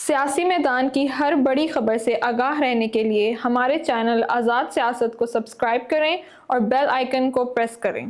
سیاسی میدان کی ہر بڑی خبر سے آگاہ رہنے کے لیے ہمارے چینل آزاد سیاست کو سبسکرائب کریں اور بیل آئیکن کو پریس کریں۔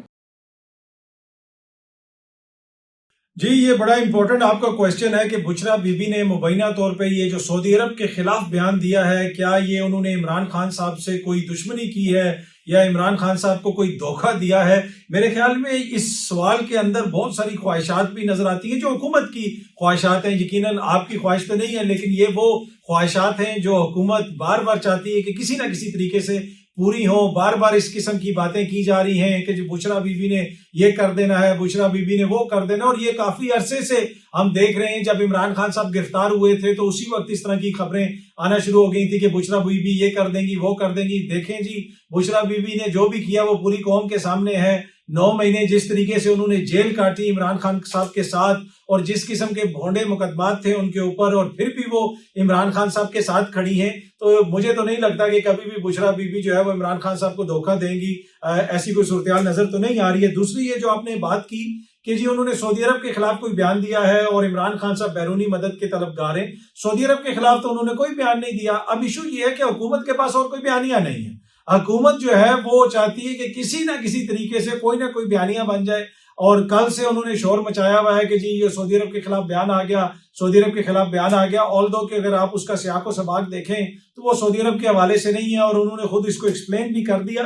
جی یہ بڑا امپورٹنٹ آپ کا کویسچن ہے کہ بشرا بی بی نے مبینہ طور پہ یہ جو سعودی عرب کے خلاف بیان دیا ہے، کیا یہ انہوں نے عمران خان صاحب سے کوئی دشمنی کی ہے یا عمران خان صاحب کو کوئی دھوکہ دیا ہے؟ میرے خیال میں اس سوال کے اندر بہت ساری خواہشات بھی نظر آتی ہیں جو حکومت کی خواہشات ہیں۔ یقیناً آپ کی خواہش تو نہیں ہے، لیکن یہ وہ خواہشات ہیں جو حکومت بار بار چاہتی ہے کہ کسی نہ کسی طریقے سے پوری ہوں۔ بار بار اس قسم کی باتیں کی جا رہی ہیں کہ جو بشرا بی بی نے یہ کر دینا ہے، بشرا بی بی نے وہ کر دینا، اور یہ کافی عرصے سے ہم دیکھ رہے ہیں۔ جب عمران خان صاحب گرفتار ہوئے تھے تو اسی وقت اس طرح کی خبریں آنا شروع ہو گئی تھی کہ بشرا بی بی یہ کر دیں گی، وہ کر دیں گی۔ دیکھیں جی، بشرا بی بی نے جو بھی کیا وہ پوری قوم کے سامنے ہے۔ 9 مہینے جس طریقے سے انہوں نے جیل کاٹی عمران خان صاحب کے ساتھ، اور جس قسم کے بھونڈے مقدمات تھے ان کے اوپر، اور پھر بھی وہ عمران خان صاحب کے ساتھ کھڑی ہیں، تو مجھے تو نہیں لگتا کہ کبھی بھی بشرا بی بی جو ہے وہ عمران خان صاحب کو دھوکہ دیں گی۔ ایسی کوئی صورتحال نظر تو نہیں آ رہی ہے۔ دوسری یہ جو آپ نے بات کی کہ جی انہوں نے سعودی عرب کے خلاف کوئی بیان دیا ہے اور عمران خان صاحب بیرونی مدد کے طلبگار ہیں، سعودی عرب کے خلاف تو انہوں نے کوئی بیان نہیں دیا۔ اب ایشو یہ ہے کہ حکومت کے پاس اور کوئی بیانیہ نہیں ہے۔ حکومت جو ہے وہ چاہتی ہے کہ کسی نہ کسی طریقے سے کوئی نہ کوئی بیانیہ بن جائے، اور کل سے انہوں نے شور مچایا ہوا ہے کہ جی یہ سعودی عرب کے خلاف بیان آ گیا، سعودی عرب کے خلاف بیان آ گیا۔ آلدو کہ اگر آپ اس کا سیاق و سباق دیکھیں تو وہ سعودی عرب کے حوالے سے نہیں ہے، اور انہوں نے خود اس کو ایکسپلین بھی کر دیا۔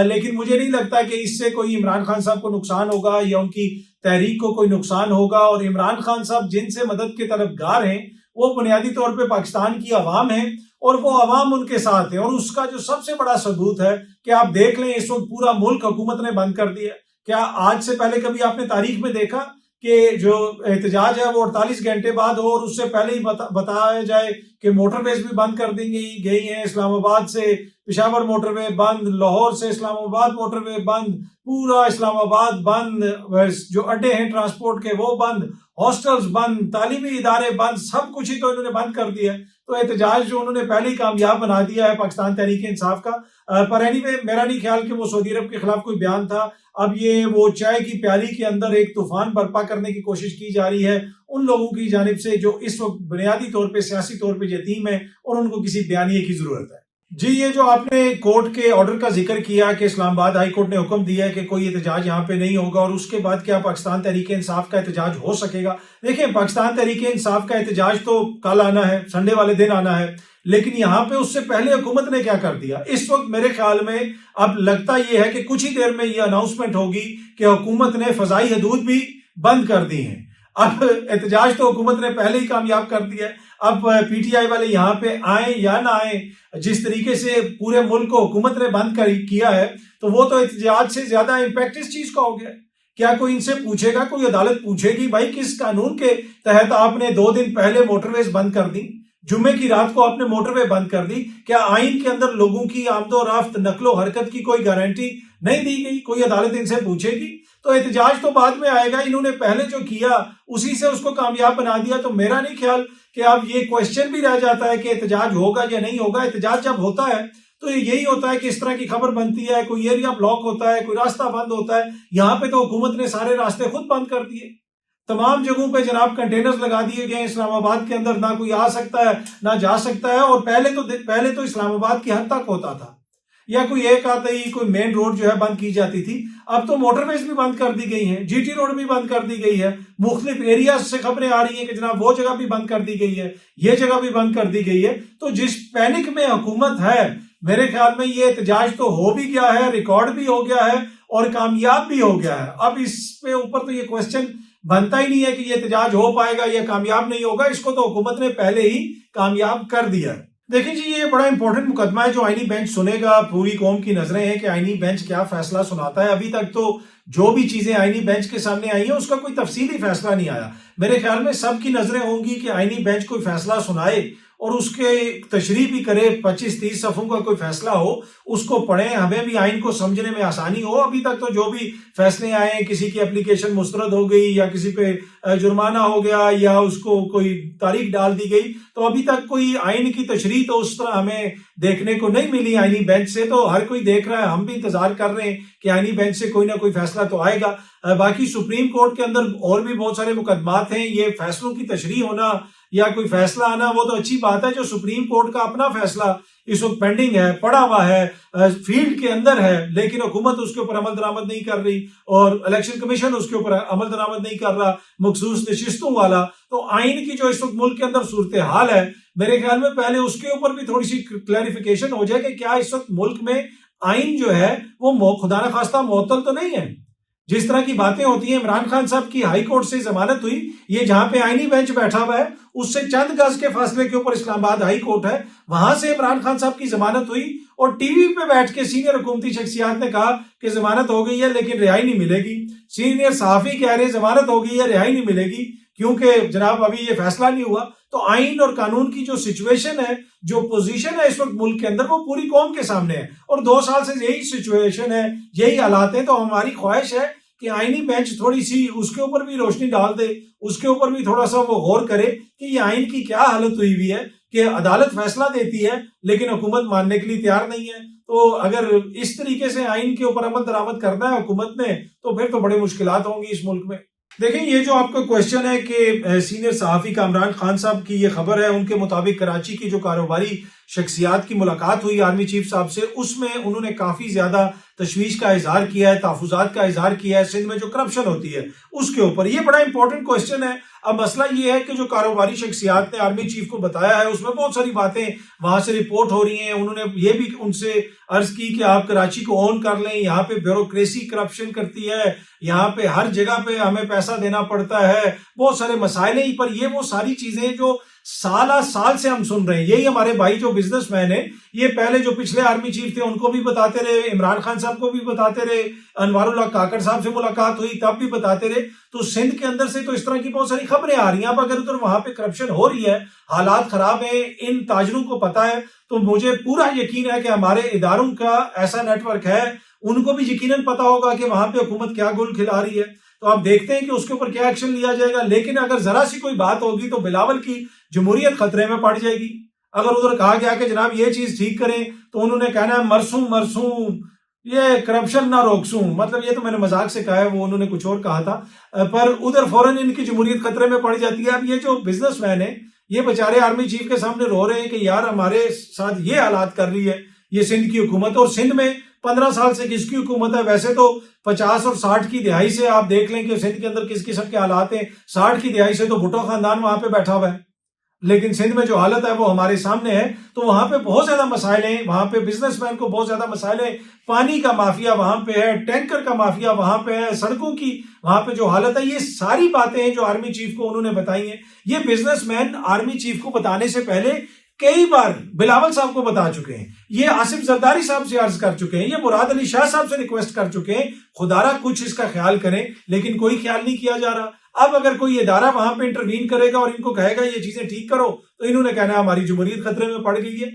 لیکن مجھے نہیں لگتا کہ اس سے کوئی عمران خان صاحب کو نقصان ہوگا یا ان کی تحریک کو کوئی نقصان ہوگا۔ اور عمران خان صاحب جن سے مدد کے طلبگار ہیں وہ بنیادی طور پہ پاکستان کی عوام ہیں، اور وہ عوام ان کے ساتھ ہیں۔ اور اس کا جو سب سے بڑا ثبوت ہے کہ آپ دیکھ لیں اس وقت پورا ملک حکومت نے بند کر دیا۔ کیا آج سے پہلے کبھی آپ نے تاریخ میں دیکھا کہ جو احتجاج ہے وہ 48 گھنٹے بعد ہو، اور اس سے پہلے ہی بتایا جائے کہ موٹر ویز بھی بند کر دی گئی ہیں؟ اسلام آباد سے پشاور موٹر وے بند، لاہور سے اسلام آباد موٹر وے بند، پورا اسلام آباد بند، جو اڈے ہیں ٹرانسپورٹ کے وہ بند، ہاسٹلز بند، تعلیمی ادارے بند، سب کچھ ہی تو انہوں نے بند کر دیا ہے۔ تو احتجاج جو انہوں نے پہلے ہی کامیاب بنا دیا ہے پاکستان تحریک انصاف کا۔ پر اینی وے میرا نہیں خیال کہ وہ سعودی عرب کے خلاف کوئی بیان تھا۔ اب یہ وہ چائے کی پیالی کے اندر ایک طوفان برپا کرنے کی کوشش کی جا رہی ہے ان لوگوں کی جانب سے جو اس وقت بنیادی طور پہ سیاسی طور پہ یتیم ہیں، اور ان کو کسی بیانیے کی ضرورت ہے۔ جی یہ جو آپ نے کورٹ کے آرڈر کا ذکر کیا کہ اسلام آباد ہائی کورٹ نے حکم دیا ہے کہ کوئی احتجاج یہاں پہ نہیں ہوگا، اور اس کے بعد کیا پاکستان تحریک انصاف کا احتجاج ہو سکے گا؟ دیکھیں، پاکستان تحریک انصاف کا احتجاج تو کل آنا ہے، سنڈے والے دن آنا ہے، لیکن یہاں پہ اس سے پہلے حکومت نے کیا کر دیا؟ اس وقت میرے خیال میں اب لگتا یہ ہے کہ کچھ ہی دیر میں یہ اناؤنسمنٹ ہوگی کہ حکومت نے فضائی حدود بھی بند کر دی ہیں۔ اب احتجاج تو حکومت نے پہلے ہی کامیاب کر دیا ہے۔ اب پی ٹی آئی والے یہاں پہ آئیں یا نہ آئیں، جس طریقے سے پورے ملک کو حکومت نے بند کیا ہے، تو وہ تو احتجاج سے زیادہ امپیکٹ اس چیز کا ہو گیا۔ کیا کوئی ان سے پوچھے گا؟ کوئی عدالت پوچھے گی بھائی کس قانون کے تحت آپ نے 2 دن پہلے موٹر ویز بند کر دی؟ جمعے کی رات کو آپ نے موٹر وے بند کر دی۔ کیا آئین کے اندر لوگوں کی آمد و رفت، نقل و حرکت کی کوئی گارنٹی نہیں دی گئی؟ کوئی عدالت ان سے پوچھے گی؟ تو احتجاج تو بعد میں آئے گا۔ انہوں نے پہلے جو کیا اسی سے اس کو کامیاب بنا دیا۔ تو میرا نہیں خیال کہ اب یہ کوشچن بھی رہ جاتا ہے کہ احتجاج ہوگا یا نہیں ہوگا۔ احتجاج جب ہوتا ہے تو یہی ہوتا ہے کہ اس طرح کی خبر بنتی ہے، کوئی ایریا بلاک ہوتا ہے، کوئی راستہ بند ہوتا ہے۔ یہاں پہ تو حکومت نے سارے راستے خود بند کر دیے۔ تمام جگہوں پہ جناب کنٹینرز لگا دیے گئے ہیں۔ اسلام آباد کے اندر نہ کوئی آ سکتا ہے نہ جا سکتا ہے، اور پہلے تو اسلام آباد کی حد تک ہوتا تھا، یا کوئی ایک آتا ہی کوئی مین روڈ جو ہے بند کی جاتی تھی۔ اب تو موٹر ویز بھی بند کر دی گئی ہیں، جی ٹی روڈ بھی بند کر دی گئی ہے۔ مختلف ایریاز سے خبریں آ رہی ہیں کہ جناب وہ جگہ بھی بند کر دی گئی ہے، یہ جگہ بھی بند کر دی گئی ہے۔ تو جس پینک میں حکومت ہے، میرے خیال میں یہ احتجاج تو ہو بھی گیا ہے، ریکارڈ بھی ہو گیا ہے، اور کامیاب بھی ہو گیا ہے۔ اب اس پہ اوپر تو یہ کوشچن بنتا ہی نہیں ہے کہ یہ احتجاج ہو پائے گا یا کامیاب نہیں ہوگا۔ اس کو تو حکومت نے پہلے ہی کامیاب کر دیا ہے۔ دیکھیں جی یہ بڑا امپورٹنٹ مقدمہ ہے جو آئینی بینچ سنے گا۔ پوری قوم کی نظریں ہیں کہ آئینی بینچ کیا فیصلہ سناتا ہے۔ ابھی تک تو جو بھی چیزیں آئینی بینچ کے سامنے آئی ہیں اس کا کوئی تفصیلی فیصلہ نہیں آیا۔ میرے خیال میں سب کی نظریں ہوں گی کہ آئینی بینچ کوئی فیصلہ سنائے اور اس کے تشریح بھی کرے، 25-30 صفحوں کا کوئی فیصلہ ہو، اس کو پڑھیں، ہمیں بھی آئین کو سمجھنے میں آسانی ہو۔ ابھی تک تو جو بھی فیصلے آئے ہیں، کسی کی اپلیکیشن مسترد ہو گئی یا کسی پہ جرمانہ ہو گیا یا اس کو کوئی تاریخ ڈال دی گئی، تو ابھی تک کوئی آئین کی تشریح تو اس طرح ہمیں دیکھنے کو نہیں ملی آئینی بینچ سے۔ تو ہر کوئی دیکھ رہا ہے، ہم بھی انتظار کر رہے ہیں کہ آئینی بینچ سے کوئی نہ کوئی فیصلہ تو آئے گا۔ باقی سپریم کورٹ کے اندر اور بھی بہت سارے مقدمات ہیں، یہ فیصلوں کی تشریح ہونا یا کوئی فیصلہ آنا وہ تو اچھی بات ہے. جو سپریم کورٹ کا اپنا فیصلہ اس وقت پینڈنگ ہے, پڑا ہوا ہے, فیلڈ کے اندر ہے, لیکن حکومت اس کے اوپر عمل درآمد نہیں کر رہی اور الیکشن کمیشن اس کے اوپر عمل درآمد نہیں کر رہا مخصوص نشستوں والا. تو آئین کی جو اس وقت ملک کے اندر صورتحال ہے, میرے خیال میں پہلے اس کے اوپر بھی تھوڑی سی کلیریفیکیشن ہو جائے کہ کیا اس وقت ملک میں آئین جو ہے وہ خدا نخواستہ معطل تو نہیں ہے. جس طرح کی باتیں ہوتی ہیں, عمران خان صاحب کی ہائی کورٹ سے ضمانت ہوئی, یہ جہاں پہ آئینی بینچ بیٹھا ہوا ہے اس سے چند گز کے فاصلے کے اوپر اسلام آباد ہائی کورٹ ہے, وہاں سے عمران خان صاحب کی ضمانت ہوئی اور ٹی وی پہ بیٹھ کے سینئر حکومتی شخصیات نے کہا کہ ضمانت ہو گئی ہے لیکن رہائی نہیں ملے گی. سینئر صحافی کہہ رہے ضمانت ہو گئی ہے رہائی نہیں ملے گی کیونکہ جناب ابھی یہ فیصلہ نہیں ہوا. تو آئین اور قانون کی جو سچویشن ہے, جو پوزیشن ہے اس وقت ملک کے اندر, وہ پوری قوم کے سامنے ہے اور 2 سال سے یہی سچویشن ہے, یہی حالات ہیں. تو ہماری خواہش ہے کہ آئینی بینچ تھوڑی سی اس کے اوپر بھی روشنی ڈال دے, اس کے اوپر بھی تھوڑا سا وہ غور کرے کہ یہ آئین کی کیا حالت ہوئی ہے کہ عدالت فیصلہ دیتی ہے لیکن حکومت ماننے کے لیے تیار نہیں ہے. تو اگر اس طریقے سے آئین کے اوپر عمل درآمد کرنا ہے حکومت نے تو پھر تو بڑے مشکلات ہوں گی اس ملک میں. دیکھیں, یہ جو آپ کا کوشچن ہے کہ سینئر صحافی کا عمران خان صاحب کی یہ خبر ہے, ان کے مطابق کراچی کی جو کاروباری شخصیات کی ملاقات ہوئی آرمی چیف صاحب سے, اس میں انہوں نے کافی زیادہ تشویش کا اظہار کیا ہے, تحفظات کا اظہار کیا ہے سندھ میں جو کرپشن ہوتی ہے اس کے اوپر. یہ بڑا امپورٹنٹ کوشچن ہے. اب مسئلہ یہ ہے کہ جو کاروباری شخصیات نے آرمی چیف کو بتایا ہے اس میں بہت ساری باتیں وہاں سے رپورٹ ہو رہی ہیں. انہوں نے یہ بھی ان سے عرض کی کہ آپ کراچی کو اون کر لیں, یہاں پہ بیوروکریسی کرپشن کرتی ہے, یہاں پہ ہر جگہ پہ ہمیں پیسہ دینا پڑتا ہے, بہت سارے مسائل ہیں پر. یہ وہ ساری چیزیں جو سال سے ہم سن رہے ہیں. یہی ہمارے بھائی جو بزنس مین ہیں, یہ پہلے جو پچھلے آرمی چیف تھے ان کو بھی بتاتے رہے, عمران خان صاحب کو بھی بتاتے رہے, انوار اللہ کاکڑ صاحب سے ملاقات ہوئی تب بھی بتاتے رہے. تو سندھ کے اندر سے تو اس طرح کی بہت ساری خبریں آ رہی ہیں. اب اگر ادھر وہاں پہ کرپشن ہو رہی ہے, حالات خراب ہیں, ان تاجروں کو پتا ہے, تو مجھے پورا یقین ہے کہ ہمارے اداروں کا ایسا نیٹ ورک ہے, ان کو بھی یقیناً پتا ہوگا کہ وہاں پہ حکومت کیا گول کھلا رہی ہے. تو آپ دیکھتے ہیں کہ اس کے اوپر کیا ایکشن لیا جائے گا. لیکن اگر ذرا سی کوئی بات ہوگی تو بلاول کی جمہوریت خطرے میں پڑ جائے گی. اگر ادھر کہا گیا کہ جناب یہ چیز ٹھیک کریں تو انہوں نے کہنا ہے مرسوں یہ کرپشن نہ روکسوں. مطلب یہ تو میں نے مذاق سے کہا ہے, وہ انہوں نے کچھ اور کہا تھا, پر ادھر فوراً ان کی جمہوریت خطرے میں پڑ جاتی ہے. اب یہ جو بزنس مین ہے یہ بیچارے آرمی چیف کے سامنے رو رہے ہیں کہ یار ہمارے ساتھ یہ حالات کر رہی ہے یہ سندھ کی حکومت. اور سندھ میں 15 سال سے کس کی حکومت ہے؟ ویسے تو 50 اور 60 کی دہائی سے آپ دیکھ لیں کہ سندھ کے اندر کس قسم کے حالات ہیں. 60 کی دہائی سے تو بھٹو خاندان وہاں پہ بیٹھا ہوا ہے, لیکن سندھ میں جو حالت ہے وہ ہمارے سامنے ہے. تو وہاں پہ بہت زیادہ مسائل ہیں, وہاں پہ بزنس مین کو بہت زیادہ مسائل ہیں. پانی کا مافیا وہاں پہ ہے, ٹینکر کا مافیا وہاں پہ ہے, سڑکوں کی وہاں پہ جو حالت ہے. یہ ساری باتیں ہیں جو آرمی چیف کو انہوں نے بتائی ہیں. یہ بزنس مین آرمی چیف کو بتانے سے پہلے کئی بار بلاول صاحب کو بتا چکے ہیں, یہ آصف زرداری صاحب سے عرض کر چکے ہیں, یہ مراد علی شاہ صاحب سے ریکویسٹ کر چکے ہیں خدا را کچھ اس کا خیال کریں, لیکن کوئی خیال نہیں کیا جا رہا. اب اگر کوئی ادارہ وہاں پہ انٹروین کرے گا اور ان کو کہے گا یہ چیزیں ٹھیک کرو تو انہوں نے کہنا ہماری جمہوریت خطرے میں پڑ گئی ہے.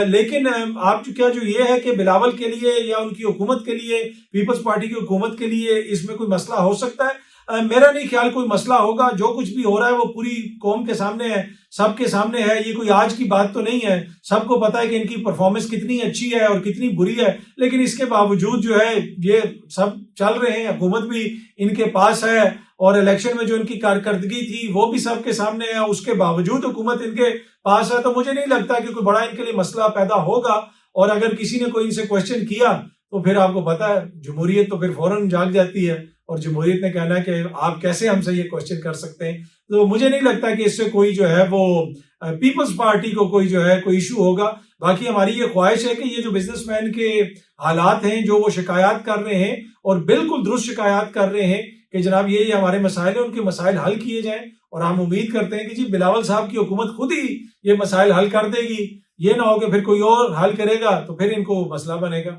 لیکن آپ جو یہ ہے کہ بلاول کے لیے یا ان کی حکومت کے لیے, پیپلز پارٹی کی حکومت کے لیے اس میں کوئی مسئلہ ہو سکتا ہے, میرا نہیں خیال کوئی مسئلہ ہوگا. جو کچھ بھی ہو رہا ہے وہ پوری قوم کے سامنے ہے, سب کے سامنے ہے. یہ کوئی آج کی بات تو نہیں ہے, سب کو پتا ہے کہ ان کی پرفارمنس کتنی اچھی ہے اور کتنی بری ہے. لیکن اس کے باوجود جو ہے یہ سب چل رہے ہیں, حکومت بھی ان کے پاس ہے اور الیکشن میں جو ان کی کارکردگی تھی وہ بھی سب کے سامنے ہے. اس کے باوجود حکومت ان کے پاس ہے. تو مجھے نہیں لگتا کہ کوئی بڑا ان کے لیے مسئلہ پیدا ہوگا. اور اگر کسی نے کوئی ان سے کوشچن کیا تو پھر آپ کو پتا ہے جمہوریت تو پھر فوراً جاگ جاتی ہے اور جمہوریت نے کہنا ہے کہ آپ کیسے ہم سے یہ کوشچن کر سکتے ہیں. تو مجھے نہیں لگتا کہ اس سے کوئی جو ہے وہ پیپلز پارٹی کو کوئی جو ہے کوئی ایشو ہوگا. باقی ہماری یہ خواہش ہے کہ یہ جو بزنس مین کے حالات ہیں جو وہ شکایات کر رہے ہیں اور بالکل درست شکایات کر رہے ہیں کہ جناب یہ ہمارے مسائل ہیں, ان کے مسائل حل کیے جائیں. اور ہم امید کرتے ہیں کہ جی بلاول صاحب کی حکومت خود ہی یہ مسائل حل کر دے گی, یہ نہ ہو کہ پھر کوئی اور حل کرے گا تو پھر ان کو مسئلہ بنے گا.